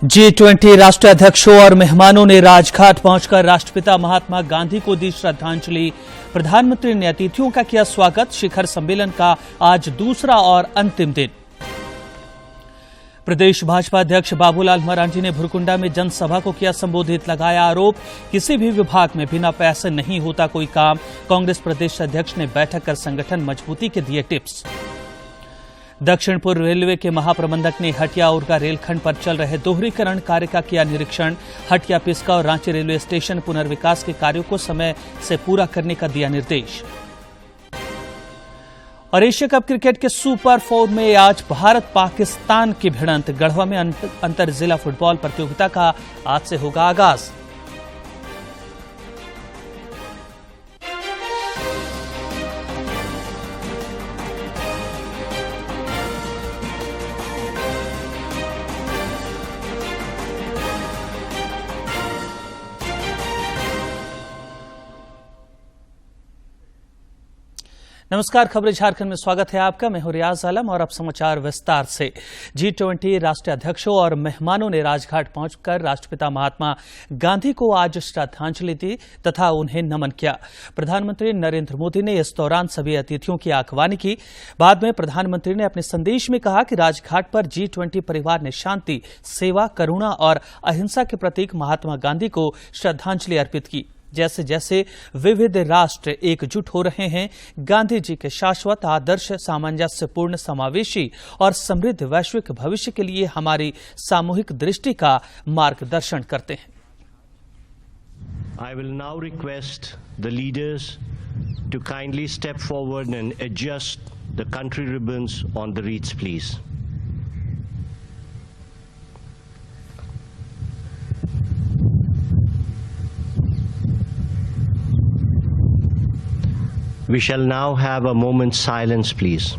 G20 राष्ट्रीय अध्यक्षों और मेहमानों ने राजघाट पहुंचकर राष्ट्रपिता महात्मा गांधी को दी श्रद्धांजलि। प्रधानमंत्री ने अतिथियों का किया स्वागत। शिखर सम्मेलन का आज दूसरा और अंतिम दिन। प्रदेश भाजपा अध्यक्ष बाबूलाल मरांडी ने भुरकुंडा में जनसभा को किया संबोधित। लगाया आरोप, किसी भी विभाग में बिना पैसे नहीं होता कोई काम। कांग्रेस प्रदेश अध्यक्ष ने बैठक कर संगठन मजबूती के दिए टिप्स। दक्षिण पूर्व रेलवे के महाप्रबंधक ने हटिया उरगा रेलखंड पर चल रहे दोहरीकरण कार्य का किया निरीक्षण। हटिया पिस्का और रांची रेलवे स्टेशन पुनर्विकास के कार्यों को समय से पूरा करने का दिया निर्देश। और एशिया कप क्रिकेट के सुपर 4 में आज भारत पाकिस्तान की भिड़ंत। गढ़वा में अंतर जिला फुटबॉल प्रतियोगिता का आज से होगा आगाज। नमस्कार, खबरें झारखंड में स्वागत है आपका। मैं हूं रियाज आलम और अब समाचार विस्तार से। G20 राष्ट्रीय अध्यक्षों और मेहमानों ने राजघाट पहुंचकर राष्ट्रपिता महात्मा गांधी को आज श्रद्धांजलि दी तथा उन्हें नमन किया। प्रधानमंत्री नरेंद्र मोदी ने इस दौरान सभी अतिथियों की आगवानी की। बाद में प्रधानमंत्री ने अपने संदेश में कहा कि राजघाट पर G20 परिवार ने शांति, सेवा, करुणा और अहिंसा के प्रतीक महात्मा गांधी को श्रद्धांजलि अर्पित की। जैसे जैसे विविध राष्ट्र एकजुट हो रहे हैं, गांधी जी के शाश्वत आदर्श सामंजस्यपूर्ण, समावेशी और समृद्ध वैश्विक भविष्य के लिए हमारी सामूहिक दृष्टि का मार्गदर्शन करते हैं। I will now request the leaders to kindly step forward and adjust the country ribbons on the wreaths, please. We shall now have a moment's silence, please.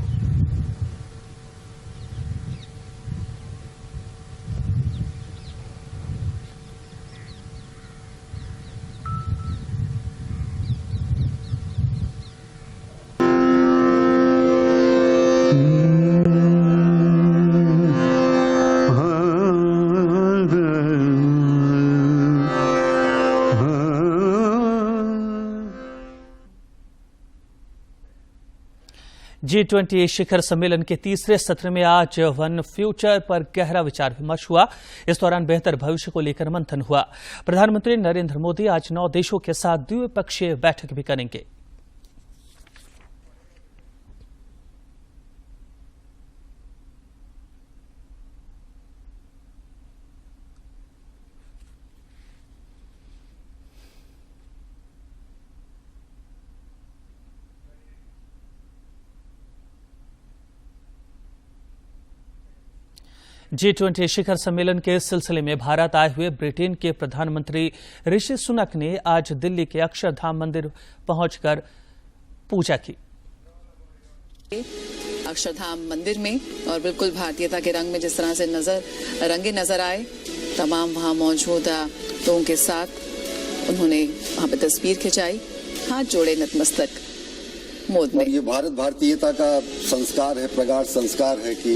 G20 शिखर सम्मेलन के तीसरे सत्र में आज वन फ्यूचर पर गहरा विचार विमर्श हुआ। इस दौरान बेहतर भविष्य को लेकर मंथन हुआ। प्रधानमंत्री नरेंद्र मोदी आज 9 देशों के साथ द्विपक्षीय बैठक भी करेंगे। G20 शिखर सम्मेलन के सिलसिले में भारत आए हुए ब्रिटेन के प्रधानमंत्री ऋषि सुनक ने आज दिल्ली के अक्षरधाम मंदिर पहुंचकर पूजा की। अक्षरधाम मंदिर में और बिल्कुल भारतीयता के रंग में जिस तरह से रंगे नजर आए, तमाम वहां मौजूद लोगों के साथ उन्होंने वहां पर तस्वीर खिंचाई, हाथ जोड़े नतमस्तक मोद में। ये भारतीयता का संस्कार है, प्रगाढ़ संस्कार है कि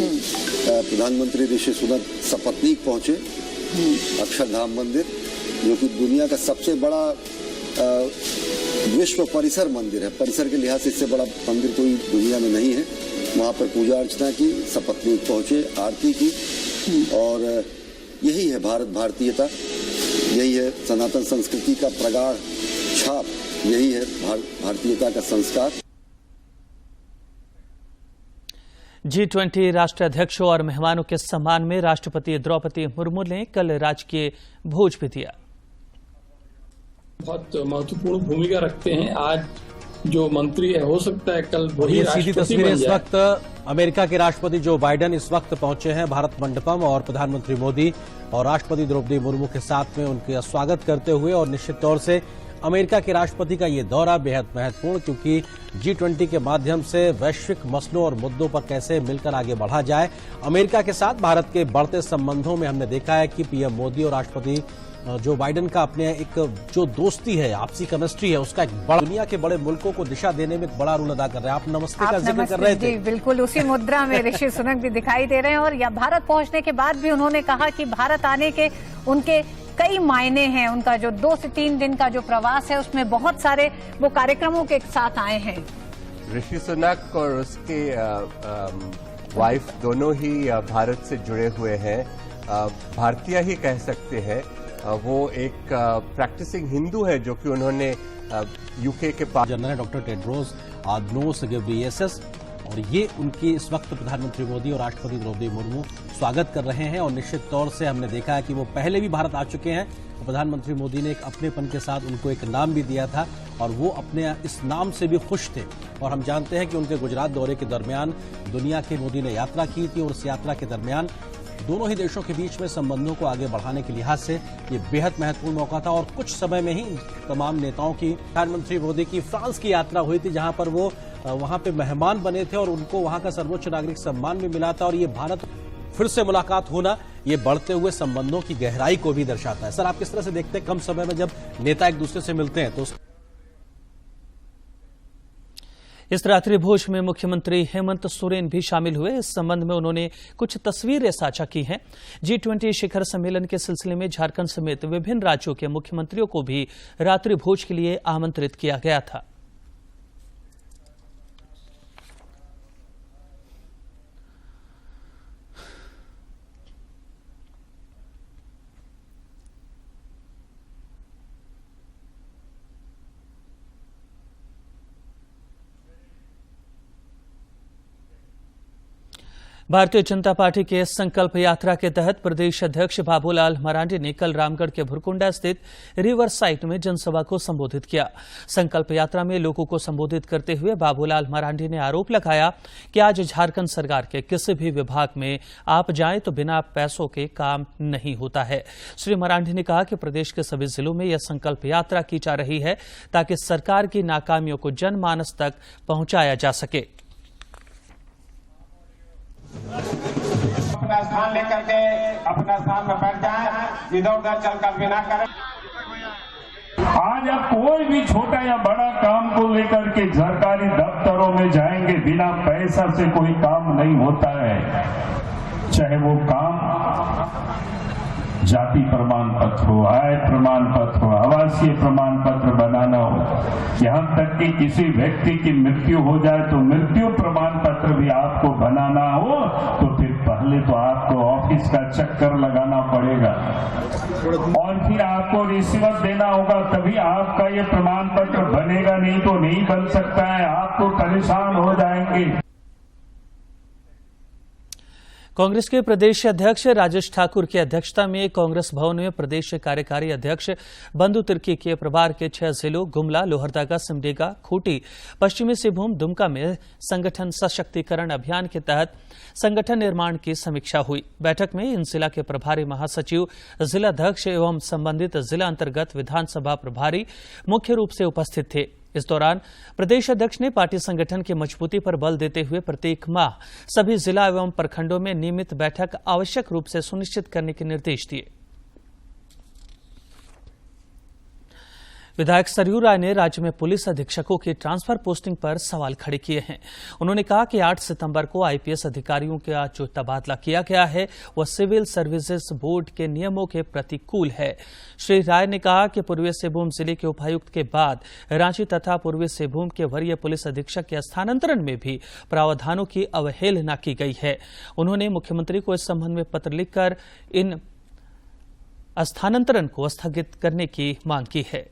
प्रधानमंत्री ऋषि सुनक सपत्नीक पहुंचे अक्षरधाम मंदिर, जो कि दुनिया का सबसे बड़ा विश्व परिसर मंदिर है। परिसर के लिहाज से इससे बड़ा मंदिर कोई दुनिया में नहीं है। वहां पर पूजा अर्चना की, सपत्नीक पहुंचे, आरती की, और यही है भारतीयता, यही है सनातन संस्कृति का प्रगाढ़ छाप, यही है भारतीयता का संस्कार। G20 राष्ट्रीय अध्यक्षों और मेहमानों के सम्मान में राष्ट्रपति द्रौपदी मुर्मू ने कल राजकीय भोज भी दिया। बहुत महत्वपूर्ण भूमिका रखते हैं। आज जो मंत्री है, हो सकता है कल वही सीधी तस्वीरें इस वक्त अमेरिका के राष्ट्रपति जो बाइडेन इस वक्त पहुंचे हैं भारत मंडपम, और प्रधानमंत्री मोदी और राष्ट्रपति द्रौपदी मुर्मू के साथ में उनका स्वागत करते हुए। और निश्चित तौर से अमेरिका के राष्ट्रपति का ये दौरा बेहद महत्वपूर्ण, क्योंकि G20 के माध्यम से वैश्विक मसलों और मुद्दों पर कैसे मिलकर आगे बढ़ा जाए। अमेरिका के साथ भारत के बढ़ते संबंधों में हमने देखा है कि पीएम मोदी और राष्ट्रपति जो बाइडेन का अपने एक जो दोस्ती है, आपसी केमिस्ट्री है, उसका एक बड़ा दुनिया के बड़े मुल्कों को दिशा देने में एक बड़ा रोल अदा कर रहे हैं। आप नमस्ते का जिक्र कर रहे थे। जी बिल्कुल, उसी मुद्रा में ऋषि सुनक भी दिखाई दे रहे हैं और या भारत पहुंचने के बाद भी उन्होंने कहा कि भारत आने के उनके कई मायने हैं। उनका जो 2 से 3 दिन का जो प्रवास है उसमें बहुत सारे वो कार्यक्रमों के साथ आए हैं। ऋषि सुनक और उसके वाइफ दोनों ही भारत से जुड़े हुए हैं, भारतीय ही कह सकते हैं। वो एक प्रैक्टिसिंग हिंदू है जो कि उन्होंने यूके के पास general doctor Tedros Adhanom Ghebreyesus, और ये उनकी इस वक्त प्रधानमंत्री मोदी और राष्ट्रपति द्रौपदी मुर्मू स्वागत कर रहे हैं। और निश्चित तौर से हमने देखा है कि वो पहले भी भारत आ चुके हैं। प्रधानमंत्री मोदी ने एक अपनेपन के साथ उनको एक नाम भी दिया था और वो अपने इस नाम से भी खुश थे। और हम जानते हैं कि उनके गुजरात दौरे के दरमियान दुनिया की मोदी ने यात्रा की थी और उस यात्रा के दरमियान दोनों ही देशों के बीच में संबंधों को आगे बढ़ाने के लिहाज से ये बेहद महत्वपूर्ण मौका था। और कुछ समय में ही तमाम नेताओं की, प्रधानमंत्री मोदी की फ्रांस की यात्रा हुई थी, जहां पर वो वहां पे मेहमान बने थे और उनको वहां का सर्वोच्च नागरिक सम्मान भी मिला था। और ये भारत फिर से मुलाकात होना ये बढ़ते हुए संबंधों की गहराई को भी दर्शाता है। सर, आप किस तरह से देखते हैं कम समय में जब नेता एक दूसरे से मिलते हैं तो इस रात्रि भोज में मुख्यमंत्री हेमंत सोरेन भी शामिल हुए। इस संबंध में उन्होंने कुछ तस्वीरें साझा की हैं। G20 शिखर सम्मेलन के सिलसिले में झारखंड समेत विभिन्न राज्यों के मुख्यमंत्रियों को भी रात्रि भोज के लिए आमंत्रित किया गया था। भारतीय जनता पार्टी के संकल्प यात्रा के तहत प्रदेश अध्यक्ष बाबूलाल मरांडी ने कल रामगढ़ के भुरकुंडा स्थित रिवर साइट में जनसभा को संबोधित किया। संकल्प यात्रा में लोगों को संबोधित करते हुए बाबूलाल मरांडी ने आरोप लगाया कि आज झारखंड सरकार के किसी भी विभाग में आप जाएं तो बिना पैसों के काम नहीं होता है। श्री मरांडी ने कहा कि प्रदेश के सभी जिलों में यह संकल्प यात्रा की जा रही है ताकि सरकार की नाकामियों को जनमानस तक पहुंचाया जा सके। अपना स्थान लेकर के अपना स्थान में बैठ जाए, इधर उधर चलकर भी ना करें। आज आप कोई भी छोटा या बड़ा काम को लेकर के सरकारी दफ्तरों में जाएंगे, बिना पैसा से कोई काम नहीं होता है। चाहे वो काम जाति प्रमाण पत्र हो, आय प्रमाण पत्र हो, आवासीय प्रमाण पत्र बनाना हो, यहाँ तक कि किसी व्यक्ति की मृत्यु हो जाए तो मृत्यु प्रमाण पत्र भी आपको बनाना हो तो फिर पहले तो आपको ऑफिस का चक्कर लगाना पड़ेगा और फिर आपको रिश्वत देना होगा, तभी आपका ये प्रमाण पत्र बनेगा, नहीं तो नहीं बन सकता है। आप तो परेशान हो जाएंगे। कांग्रेस के प्रदेश अध्यक्ष राजेश ठाकुर की अध्यक्षता में कांग्रेस भवन में प्रदेश कार्यकारी अध्यक्ष बंधु तिर्की के प्रभार के 6 जिलों गुमला, लोहरदगा, सिमडेगा, खूंटी, पश्चिमी सिंहभूम, दुमका में संगठन सशक्तिकरण अभियान के तहत संगठन निर्माण की समीक्षा हुई। बैठक में इन जिला के प्रभारी महासचिव, जिलाध्यक्ष एवं संबंधित जिला अंतर्गत विधानसभा प्रभारी मुख्य रूप से उपस्थित थे। इस दौरान प्रदेश अध्यक्ष ने पार्टी संगठन की मजबूती पर बल देते हुए प्रत्येक माह सभी जिला एवं प्रखंडों में नियमित बैठक आवश्यक रूप से सुनिश्चित करने के निर्देश दिए। विधायक सरयू राय ने राज्य में पुलिस अधीक्षकों की ट्रांसफर पोस्टिंग पर सवाल खड़े किए हैं। उन्होंने कहा कि 8 सितंबर को आईपीएस अधिकारियों का जो तबादला किया गया है वह सिविल सर्विसेज बोर्ड के नियमों के प्रतिकूल है। श्री राय ने कहा कि पूर्वी सिंहभूम जिले के उपायुक्त के बाद रांची तथा पूर्वी सिंहभूम के वरीय पुलिस अधीक्षक के स्थानांतरण में भी प्रावधानों की अवहेलना की गई है। उन्होंने मुख्यमंत्री को इस संबंध में पत्र लिखकर इन स्थानांतरण को स्थगित करने की मांग की है।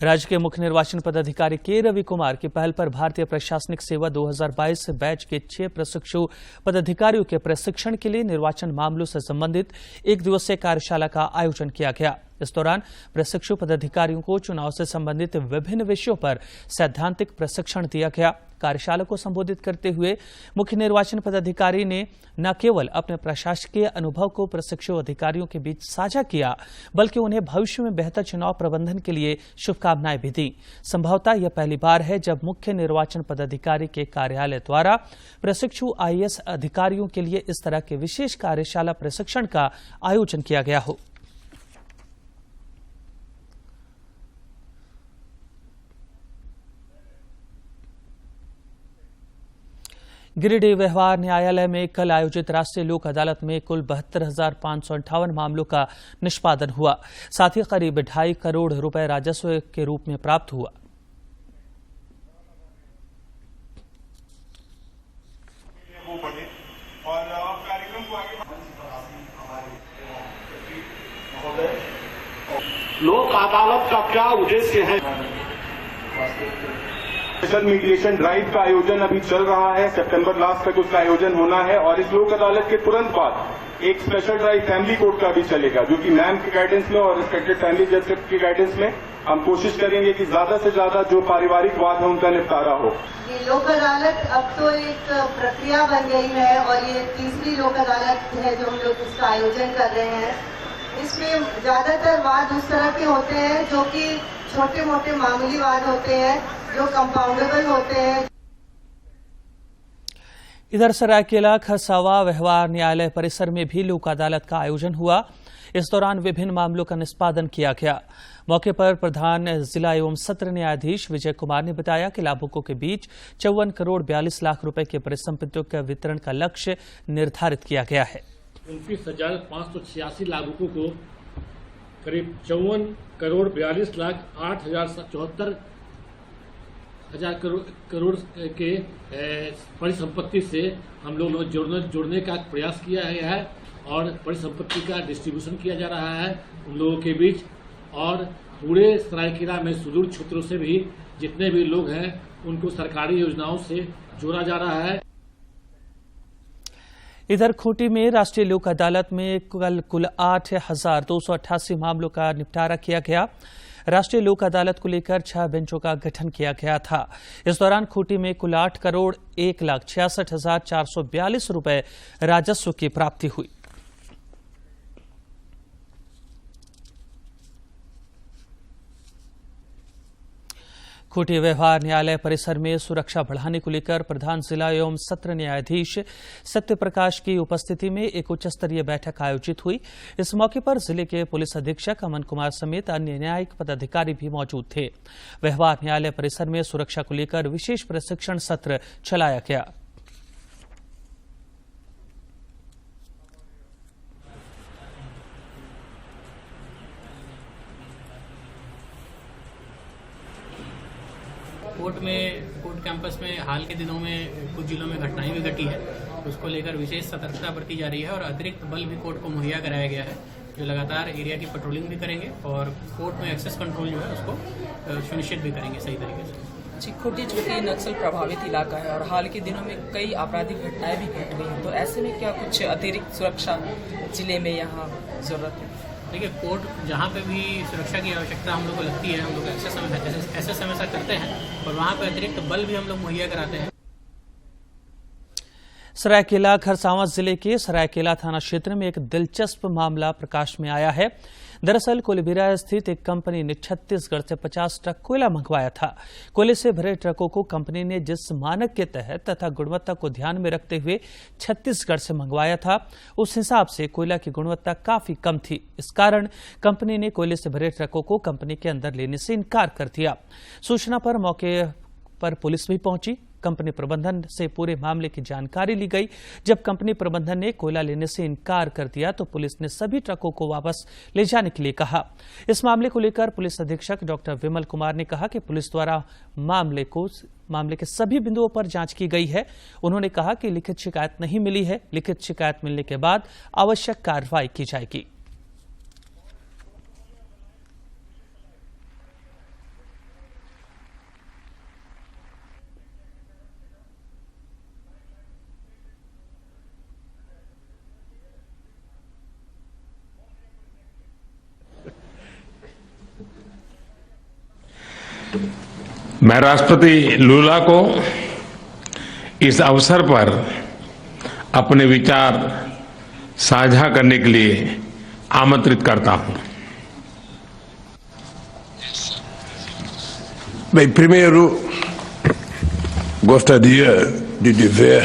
राज्य के मुख्य निर्वाचन पदाधिकारी के रवि कुमार की पहल पर भारतीय प्रशासनिक सेवा 2022 बैच के 6 प्रशिक्षु पदाधिकारियों के प्रशिक्षण के लिए निर्वाचन मामलों से संबंधित 1 दिवसीय कार्यशाला का आयोजन किया गया। इस दौरान प्रशिक्षु पदाधिकारियों को चुनाव से संबंधित विभिन्न विषयों पर सैद्धांतिक प्रशिक्षण दिया गया। कार्यशाला को संबोधित करते हुए मुख्य निर्वाचन पदाधिकारी ने न केवल अपने प्रशासकीय अनुभव को प्रशिक्षु अधिकारियों के बीच साझा किया, बल्कि उन्हें भविष्य में बेहतर चुनाव प्रबंधन के लिए शुभकामनाएं भी दी। संभवतः यह पहली बार है जब मुख्य निर्वाचन पदाधिकारी के कार्यालय द्वारा प्रशिक्षु आईएएस अधिकारियों के लिए इस तरह के विशेष कार्यशाला प्रशिक्षण का आयोजन किया गया हो। गिरिडीह व्यवहार न्यायालय में कल आयोजित राष्ट्रीय लोक अदालत में कुल 72,558 मामलों का निष्पादन हुआ। साथ ही करीब 2.5 करोड़ रुपए राजस्व के रूप में प्राप्त हुआ। लोक अदालत का क्या उद्देश्य है? स्पेशल मीडिएशन ड्राइव का आयोजन अभी चल रहा है। सितंबर लास्ट तक उसका आयोजन होना है और इस लोक अदालत के तुरंत बाद एक स्पेशल ड्राइव फैमिली कोर्ट का भी चलेगा, जो कि मैम के गाइडेंस में और रिस्पेक्टेड फैमिली जज के गाइडेंस में हम कोशिश करेंगे कि ज्यादा से ज्यादा जो पारिवारिक वाद है उनका निपटारा हो। ये लोक अदालत अब तो एक प्रक्रिया बन गई है और ये तीसरी लोक अदालत है जो हम लोग इसका आयोजन कर रहे हैं। इसमें ज्यादातर वाद उस तरह के होते हैं जो कि छोटे मोटे मामूली वाद होते हैं, जो कंपाउंडेबल होते हैं। इधर सरायकेला खरसावा व्यवहार न्यायालय परिसर में भी लोक अदालत का आयोजन हुआ। इस दौरान विभिन्न मामलों का निष्पादन किया गया। मौके पर प्रधान जिला एवं सत्र न्यायाधीश विजय कुमार ने बताया कि लाभुकों के बीच 54 करोड़ 42 लाख रुपए के परिसंपत्तियों के वितरण का लक्ष्य निर्धारित किया गया है। 29,586 लाभुकों को करीब 54 करोड़ 42 लाख 8,074 करोड़ के परिसंपत्ति से हम लोग जोड़ने का प्रयास किया गया है और परिसंपत्ति का डिस्ट्रीब्यूशन किया जा रहा है उन लोगों के बीच। और पूरे सरायकेला में सुदूर क्षेत्रों से भी जितने भी लोग हैं उनको सरकारी योजनाओं से जोड़ा जा रहा है। इधर खूंटी में राष्ट्रीय लोक अदालत में कल कुल 8,288 मामलों का निपटारा किया गया। राष्ट्रीय लोक अदालत को लेकर 6 बेंचों का गठन किया गया था। इस दौरान खूंटी में कुल 8 करोड़ 1,66,442 रुपए राजस्व की प्राप्ति हुई। खूंटी व्यवहार न्यायालय परिसर में सुरक्षा बढ़ाने को लेकर प्रधान जिला एवं सत्र न्यायाधीश सत्यप्रकाश की उपस्थिति में एक उच्च स्तरीय बैठक आयोजित हुई। इस मौके पर जिले के पुलिस अधीक्षक अमन कुमार समेत अन्य न्यायिक पदाधिकारी भी मौजूद थे। व्यवहार न्यायालय परिसर में सुरक्षा को लेकर विशेष प्रशिक्षण सत्र चलाया गया। कोर्ट कैंपस में हाल के दिनों में कुछ जिलों में घटनाएं भी घटी है, उसको लेकर विशेष सतर्कता बरती जा रही है और अतिरिक्त बल भी कोर्ट को मुहैया कराया गया है, जो लगातार एरिया की पेट्रोलिंग भी करेंगे और कोर्ट में एक्सेस कंट्रोल जो है उसको सुनिश्चित भी करेंगे सही तरीके से। जी, खूंटी जो कि नक्सल प्रभावित इलाका है और हाल के दिनों में कई आपराधिक घटनाएं भी घट गई हैं, तो ऐसे में क्या कुछ अतिरिक्त सुरक्षा जिले में यहाँ जरूरत है? देखिए, कोर्ट जहाँ पे भी सुरक्षा की आवश्यकता हम लोग को लगती है, हम लोग ऐसे समय से करते हैं और वहाँ पे अतिरिक्त बल भी हम लोग मुहैया कराते हैं। सरायकेला खरसावां जिले के सरायकेला थाना क्षेत्र में एक दिलचस्प मामला प्रकाश में आया है। दरअसल कोलबीरा स्थित एक कंपनी ने छत्तीसगढ़ से 50 ट्रक कोयला मंगवाया था। कोयले से भरे ट्रकों को कंपनी ने जिस मानक के तहत तथा गुणवत्ता को ध्यान में रखते हुए छत्तीसगढ़ से मंगवाया था, उस हिसाब से कोयला की गुणवत्ता काफी कम थी। इस कारण कंपनी ने कोयले से भरे ट्रकों को कंपनी के अंदर लेने से इनकार कर दिया। सूचना पर मौके पर पुलिस भी पहुंची। कंपनी प्रबंधन से पूरे मामले की जानकारी ली गई। जब कंपनी प्रबंधन ने कोयला लेने से इनकार कर दिया तो पुलिस ने सभी ट्रकों को वापस ले जाने के लिए कहा। इस मामले को लेकर पुलिस अधीक्षक डॉक्टर विमल कुमार ने कहा कि पुलिस द्वारा मामले के सभी बिंदुओं पर जांच की गई है। उन्होंने कहा कि लिखित शिकायत नहीं मिली है। लिखित शिकायत मिलने के बाद आवश्यक कार्रवाई की जाएगी। मैं राष्ट्रपति लूला को इस अवसर पर अपने विचार साझा करने के लिए आमंत्रित करता हूं। Bem, primeiro gostaria de dizer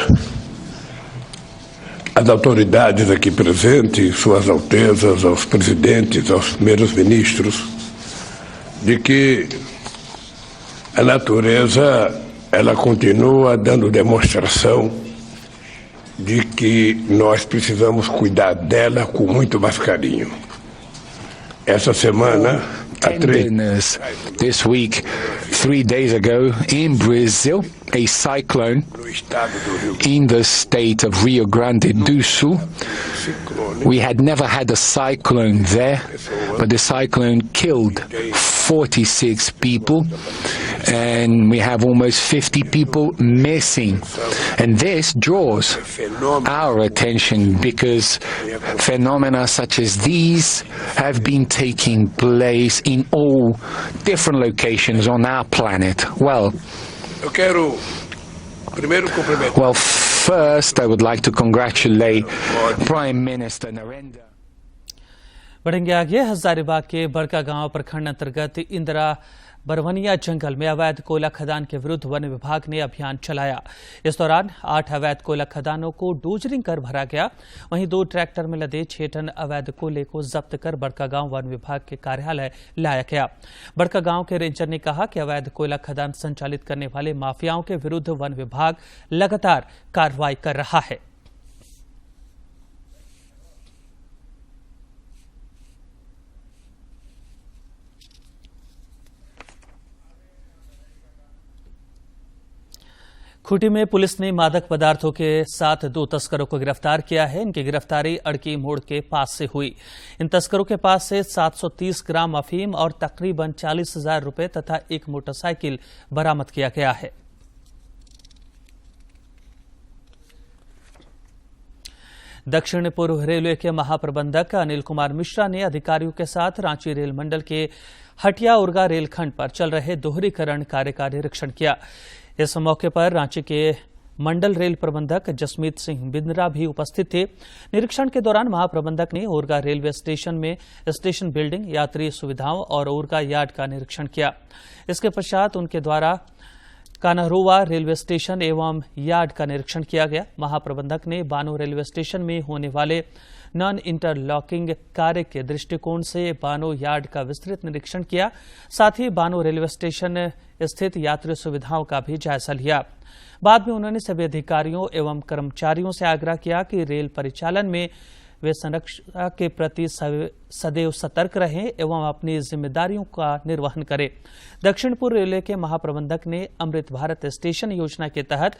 às autoridades aqui presentes, suas altezas, aos presidentes, aos primeiros ministros, de que a natureza ela continua dando demonstração de que nós precisamos cuidar dela com muito mais carinho. Essa semana, tenderness this week, 3 days ago in Brazil, a cyclone in the state of Rio Grande do Sul. We had never had a cyclone there, but the cyclone killed 46 people and we have almost 50 people missing. And this draws our attention because phenomena such as these have been taking place in all different locations on our planet. Well, first I would like to congratulate Prime Minister Narendra. बढ़ेंगे आगे। हजारीबाग के बड़का गांव प्रखंड अंतर्गत इंदिरा बरवनिया जंगल में अवैध कोयला खदान के विरुद्ध वन विभाग ने अभियान चलाया। इस दौरान 8 अवैध कोयला खदानों को डोजरिंग कर भरा गया। वहीं 2 ट्रैक्टर में लदे 6 टन अवैध कोयले को जब्त कर बड़कागांव वन विभाग के कार्यालय लाया गया। बड़कागांव के रेंजर ने कहा कि अवैध कोयला खदान संचालित करने वाले माफियाओं के विरुद्ध वन विभाग लगातार कार्रवाई कर रहा है। खूंटी में पुलिस ने मादक पदार्थों के साथ 2 तस्करों को गिरफ्तार किया है। इनकी गिरफ्तारी अड़की मोड़ के पास से हुई। इन तस्करों के पास से 730 ग्राम अफीम और तकरीबन 40,000 रुपए तथा एक मोटरसाइकिल बरामद किया गया है। दक्षिण पूर्व रेलवे के महाप्रबंधक अनिल कुमार मिश्रा ने अधिकारियों के साथ रांची रेल मंडल के हटिया उर्गा रेलखंड पर चल रहे दोहरीकरण कार्य का निरीक्षण किया। इस मौके पर रांची के मंडल रेल प्रबंधक जसमीत सिंह बिंद्रा भी उपस्थित थे। निरीक्षण के दौरान महाप्रबंधक ने ओरगा रेलवे स्टेशन में स्टेशन बिल्डिंग, यात्री सुविधाओं और ओरगा यार्ड का निरीक्षण किया। इसके पश्चात उनके द्वारा कान्हरोवा रेलवे स्टेशन एवं यार्ड का निरीक्षण किया गया। महाप्रबंधक ने बानो रेलवे स्टेशन में होने वाले नॉन इंटरलॉकिंग कार्य के दृष्टिकोण से बानो यार्ड का विस्तृत निरीक्षण किया। साथ ही बानो रेलवे स्टेशन स्थित यात्री सुविधाओं का भी जायजा लिया। बाद में उन्होंने सभी अधिकारियों एवं कर्मचारियों से आग्रह किया कि रेल परिचालन में वे संरक्षा के प्रति सदैव सतर्क रहें एवं अपनी जिम्मेदारियों का निर्वहन करें। दक्षिण पूर्व रेलवे के महाप्रबंधक ने अमृत भारत स्टेशन योजना के तहत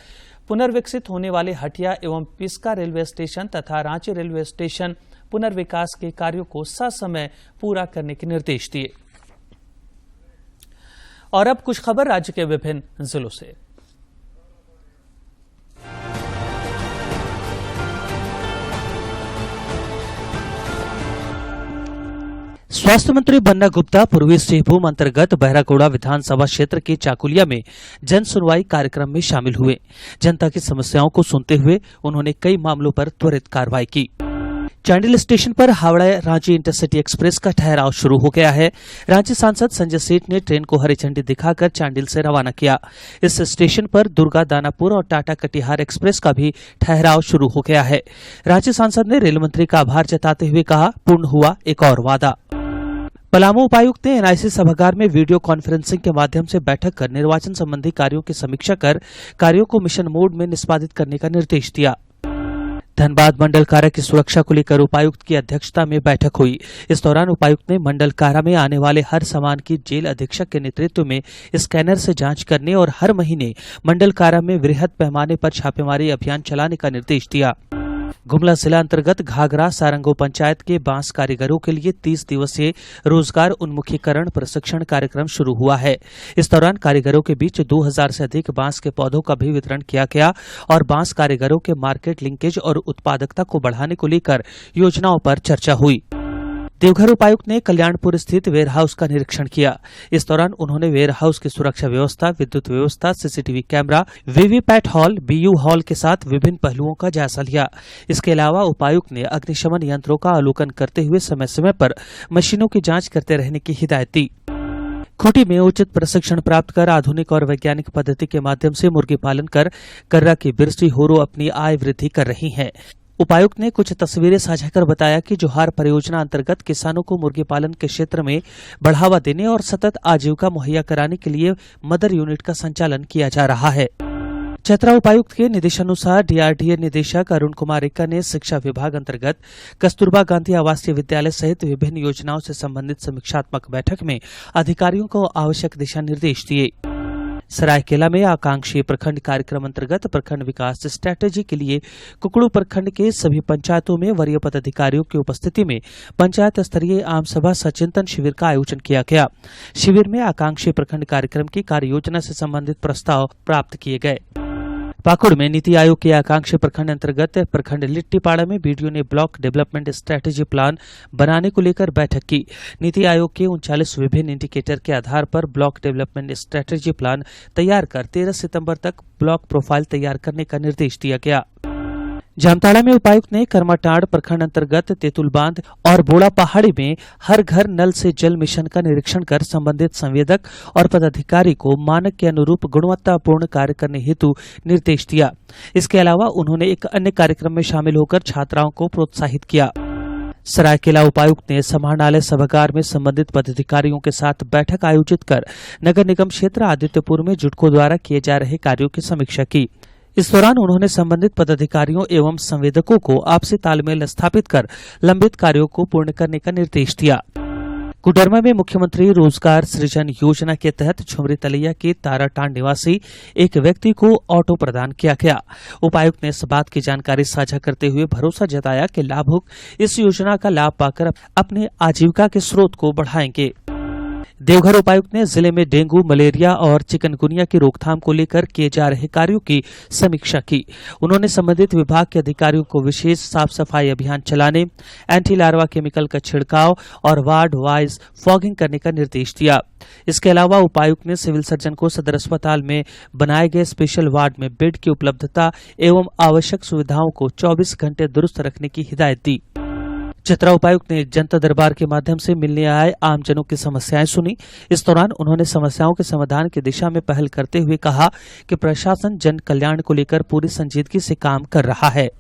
पुनर्विकसित होने वाले हटिया एवं पिस्का रेलवे स्टेशन तथा रांची रेलवे स्टेशन पुनर्विकास के कार्यों को ससमय पूरा करने के निर्देश दिए। और अब कुछ खबर राज्य के विभिन्न जिलों से। स्वास्थ्य मंत्री बन्ना गुप्ता पूर्वी सिंहभूम अंतर्गत बहरागोड़ा विधानसभा क्षेत्र के चाकुलिया में जन सुनवाई कार्यक्रम में शामिल हुए। जनता की समस्याओं को सुनते हुए उन्होंने कई मामलों पर त्वरित कार्रवाई की। चांडिल स्टेशन पर हावड़ा रांची इंटरसिटी एक्सप्रेस का ठहराव शुरू हो गया है। रांची सांसद संजय सेठ ने ट्रेन को हरी झंडी दिखाकर चांडिल से रवाना किया। इस स्टेशन पर दुर्गा दानापुर और टाटा कटिहार एक्सप्रेस का भी ठहराव शुरू हो गया है। रांची सांसद ने रेल मंत्री का आभार जताते हुए कहा, पूर्ण हुआ एक और वादा। पलामू उपायुक्त ने एनआईसी सभागार में वीडियो कॉन्फ्रेंसिंग के माध्यम से बैठक कर निर्वाचन संबंधी कार्यों की समीक्षा कर कार्यों को मिशन मोड में निष्पादित करने का निर्देश दिया। धनबाद मंडल कारा की सुरक्षा को लेकर उपायुक्त की अध्यक्षता में बैठक हुई। इस दौरान उपायुक्त ने मंडल कारा में आने वाले हर सामान की जेल अधीक्षक के नेतृत्व में स्कैनर से जांच करने और हर महीने मंडल कारा में वृहद पैमाने पर छापेमारी अभियान चलाने का निर्देश दिया। गुमला जिला अंतर्गत घाघरा सारंगो पंचायत के बांस कारीगरों के लिए 30 दिवसीय रोजगार उन्मुखीकरण प्रशिक्षण कार्यक्रम शुरू हुआ है। इस दौरान कारीगरों के बीच 2000 से अधिक बांस के पौधों का भी वितरण किया गया और बांस कारीगरों के मार्केट लिंकेज और उत्पादकता को बढ़ाने को लेकर योजनाओं पर चर्चा हुई। देवघर उपायुक्त ने कल्याणपुर स्थित वेयर हाउस का निरीक्षण किया। इस दौरान उन्होंने वेयर हाउस की सुरक्षा व्यवस्था, विद्युत व्यवस्था, सीसीटीवी कैमरा, वीवीपैट हॉल, बीयू हॉल के साथ विभिन्न पहलुओं का जायजा लिया। इसके अलावा उपायुक्त ने अग्निशमन यंत्रों का अवलोकन करते हुए समय समय पर मशीनों की जांच करते रहने की हिदायत दी। खूंटी में उचित प्रशिक्षण प्राप्त कर आधुनिक और वैज्ञानिक पद्धति के माध्यम से मुर्गी पालन कर कर्रा की बिरसी होरो अपनी आय वृद्धि कर रही हैं। उपायुक्त ने कुछ तस्वीरें साझा कर बताया कि जोहार परियोजना अंतर्गत किसानों को मुर्गी पालन के क्षेत्र में बढ़ावा देने और सतत आजीविका मुहैया कराने के लिए मदर यूनिट का संचालन किया जा रहा है। चतरा उपायुक्त के निर्देशानुसार डीआरडीए निदेशक अरुण कुमार एक्का ने शिक्षा विभाग अंतर्गत कस्तूरबा गांधी आवासीय विद्यालय सहित विभिन्न योजनाओं से संबंधित समीक्षात्मक बैठक में अधिकारियों को आवश्यक दिशा निर्देश दिए। सरायकेला में आकांक्षी प्रखंड कार्यक्रम अंतर्गत प्रखंड विकास स्ट्रैटेजी के लिए कुकड़ू प्रखंड के सभी पंचायतों में वरीय पदाधिकारियों की उपस्थिति में पंचायत स्तरीय आम सभा सचिंतन शिविर का आयोजन किया गया। शिविर में आकांक्षी प्रखंड कार्यक्रम की कार्य योजना से संबंधित प्रस्ताव प्राप्त किए गए। पाकुड़ में नीति आयोग के आकांक्षी प्रखंड अंतर्गत प्रखंड लिट्टीपाड़ा में बीडीओ ने ब्लॉक डेवलपमेंट स्ट्रैटेजी प्लान बनाने को लेकर बैठक की। नीति आयोग के 39 विभिन्न इंडिकेटर के आधार पर ब्लॉक डेवलपमेंट स्ट्रैटेजी प्लान तैयार कर 13 सितंबर तक ब्लॉक प्रोफाइल तैयार करने का निर्देश दिया गया। जामताड़ा में उपायुक्त ने करमाटांड़ प्रखंड अंतर्गत तेतुल बांध और बोड़ा पहाड़ी में हर घर नल से जल मिशन का निरीक्षण कर संबंधित संवेदक और पदाधिकारी को मानक के अनुरूप गुणवत्तापूर्ण कार्य करने हेतु निर्देश दिया। इसके अलावा उन्होंने एक अन्य कार्यक्रम में शामिल होकर छात्राओं को प्रोत्साहित किया। सरायकेला उपायुक्त ने समाहरणालय सभागार में संबंधित पदाधिकारियों के साथ बैठक आयोजित कर नगर निगम क्षेत्र आदित्यपुर में जुटको द्वारा किए जा रहे कार्यों की समीक्षा की। इस दौरान उन्होंने संबंधित पदाधिकारियों एवं संवेदकों को आपसी तालमेल स्थापित कर लंबित कार्यों को पूर्ण करने का निर्देश दिया। कुडरमा में मुख्यमंत्री रोजगार सृजन योजना के तहत झुमरी तलैया के ताराटांड निवासी एक व्यक्ति को ऑटो प्रदान किया गया। उपायुक्त ने इस बात की जानकारी साझा करते हुए भरोसा जताया कि लाभुक इस योजना का लाभ पाकर अपने आजीविका के स्रोत को बढ़ाएंगे। देवघर उपायुक्त ने जिले में डेंगू, मलेरिया और चिकनगुनिया की रोकथाम को लेकर किए जा रहे कार्यों की समीक्षा की। उन्होंने संबंधित विभाग के अधिकारियों को विशेष साफ सफाई अभियान चलाने, एंटी लार्वा केमिकल का छिड़काव और वार्ड वाइज फॉगिंग करने का निर्देश दिया। इसके अलावा उपायुक्त ने सिविल सर्जन को सदर अस्पताल में बनाए गए स्पेशल वार्ड में बेड की उपलब्धता एवं आवश्यक सुविधाओं को 24 घंटे दुरुस्त रखने की हिदायत दी। चतरा उपायुक्त ने जनता दरबार के माध्यम से मिलने आए आमजनों की समस्याएं सुनी। इस दौरान उन्होंने समस्याओं के समाधान की दिशा में पहल करते हुए कहा कि प्रशासन जन कल्याण को लेकर पूरी संजीदगी से काम कर रहा है।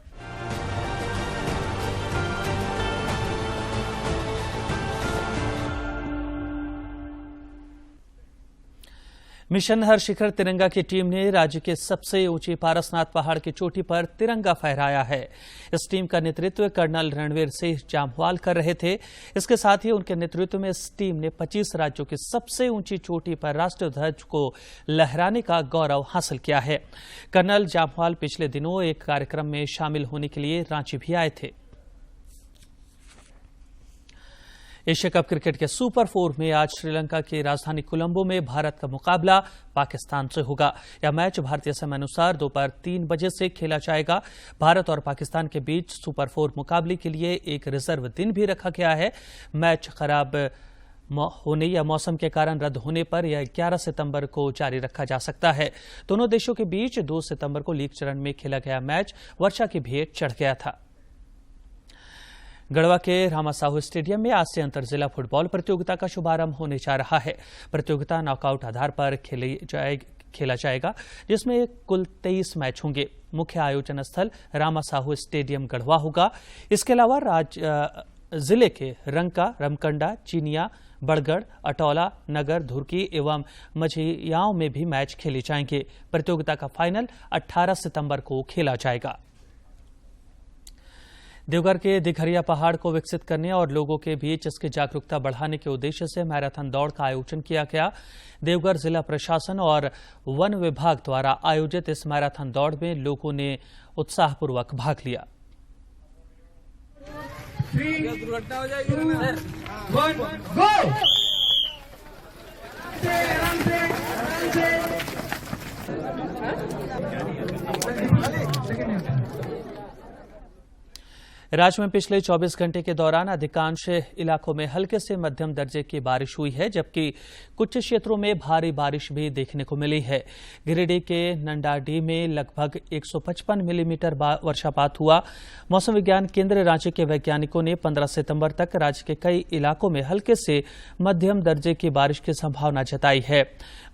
मिशन हर शिखर तिरंगा की टीम ने राज्य के सबसे ऊंची पारसनाथ पहाड़ की चोटी पर तिरंगा फहराया है। इस टीम का नेतृत्व कर्नल रणवीर सिंह जामवाल कर रहे थे। इसके साथ ही उनके नेतृत्व में इस टीम ने 25 राज्यों की सबसे ऊंची चोटी पर राष्ट्रीय ध्वज को लहराने का गौरव हासिल किया है। कर्नल जामवाल पिछले दिनों एक कार्यक्रम में शामिल होने के लिए रांची भी आए थे। एशिया कप क्रिकेट के सुपर 4 में आज श्रीलंका की राजधानी कोलंबो में भारत का मुकाबला पाकिस्तान से होगा। यह मैच भारतीय समय अनुसार दोपहर 3 बजे से खेला जाएगा। भारत और पाकिस्तान के बीच सुपर 4 मुकाबले के लिए एक रिजर्व दिन भी रखा गया है। मैच खराब होने या मौसम के कारण रद्द होने पर यह 11 सितंबर को जारी रखा जा सकता है। दोनों देशों के बीच 2 सितंबर को लीग चरण में खेला गया मैच वर्षा की भेंट चढ़ गया था। गढ़वा के रामा साहू स्टेडियम में आज से अंतर जिला फुटबॉल प्रतियोगिता का शुभारंभ होने जा रहा है। प्रतियोगिता नॉकआउट आधार पर खेला जाएगा, जिसमें कुल 23 मैच होंगे। मुख्य आयोजन स्थल रामा साहू स्टेडियम गढ़वा होगा। इसके अलावा जिले के रंका, रमकंडा, चीनिया, बड़गढ़, अटौला, नगर, धुरकी एवं मझियाओं में भी मैच खेले जाएंगे। प्रतियोगिता का फाइनल 18 सितंबर को खेला जाएगा। देवघर के दिघरिया पहाड़ को विकसित करने और लोगों के बीच इसकी जागरूकता बढ़ाने के उद्देश्य से मैराथन दौड़ का आयोजन किया गया। देवघर जिला प्रशासन और वन विभाग द्वारा आयोजित इस मैराथन दौड़ में लोगों ने उत्साहपूर्वक भाग लिया। दुर्घटना हो जाएगी राज्य में पिछले 24 घंटे के दौरान अधिकांश इलाकों में हल्के से मध्यम दर्जे की बारिश हुई है, जबकि कुछ क्षेत्रों में भारी बारिश भी देखने को मिली है। गिरिडीह के नंडाडीह में लगभग 155 मिलीमीटर वर्षापात हुआ। मौसम विज्ञान केंद्र रांची के वैज्ञानिकों ने 15 सितंबर तक राज्य के कई इलाकों में हल्के से मध्यम दर्जे की बारिश की संभावना जताई है।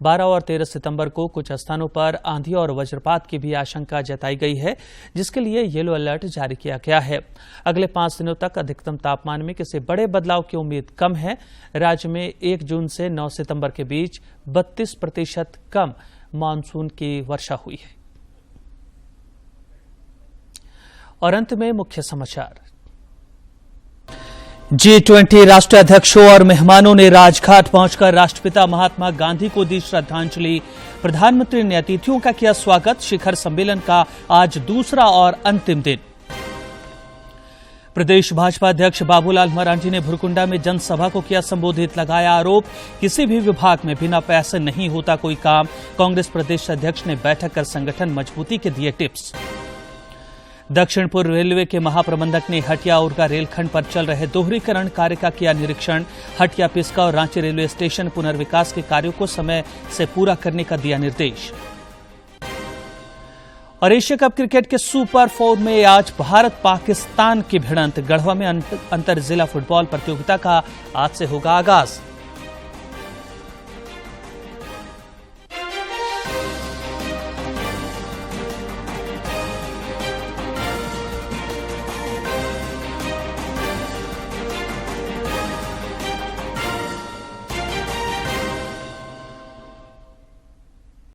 12 और 13 सितंबर को कुछ स्थानों पर आंधी और वज्रपात की भी आशंका जताई गई है, जिसके लिए येलो अलर्ट जारी किया गया है। अगले 5 दिनों तक अधिकतम तापमान में किसी बड़े बदलाव की उम्मीद कम है। राज्य में 1 जून से 9 सितंबर के बीच 32% कम मानसून की वर्षा हुई है। और अंत में मुख्य समाचार। G20 राष्ट्रीय अध्यक्षों और मेहमानों ने राजघाट पहुंचकर राष्ट्रपिता महात्मा गांधी को दी श्रद्धांजलि। प्रधानमंत्री ने अतिथियों का किया स्वागत। शिखर सम्मेलन का आज दूसरा और अंतिम दिन। प्रदेश भाजपा अध्यक्ष बाबूलाल मरांडी ने भुरकुंडा में जनसभा को किया संबोधित। लगाया आरोप, किसी भी विभाग में बिना पैसे नहीं होता कोई काम। कांग्रेस प्रदेश अध्यक्ष ने बैठक कर संगठन मजबूती के दिए टिप्स। दक्षिण पूर्व रेलवे के महाप्रबंधक ने हटिया उरगा रेलखंड पर चल रहे दोहरीकरण कार्य का किया निरीक्षण। हटिया पिस्का और रांची रेलवे स्टेशन पुनर्विकास के कार्यों को समय से पूरा करने का दिया निर्देश। और एशिया कप क्रिकेट के सुपर 4 में आज भारत पाकिस्तान की भिड़ंत। गढ़वा में अंतर जिला फुटबॉल प्रतियोगिता का आज से होगा आगाज।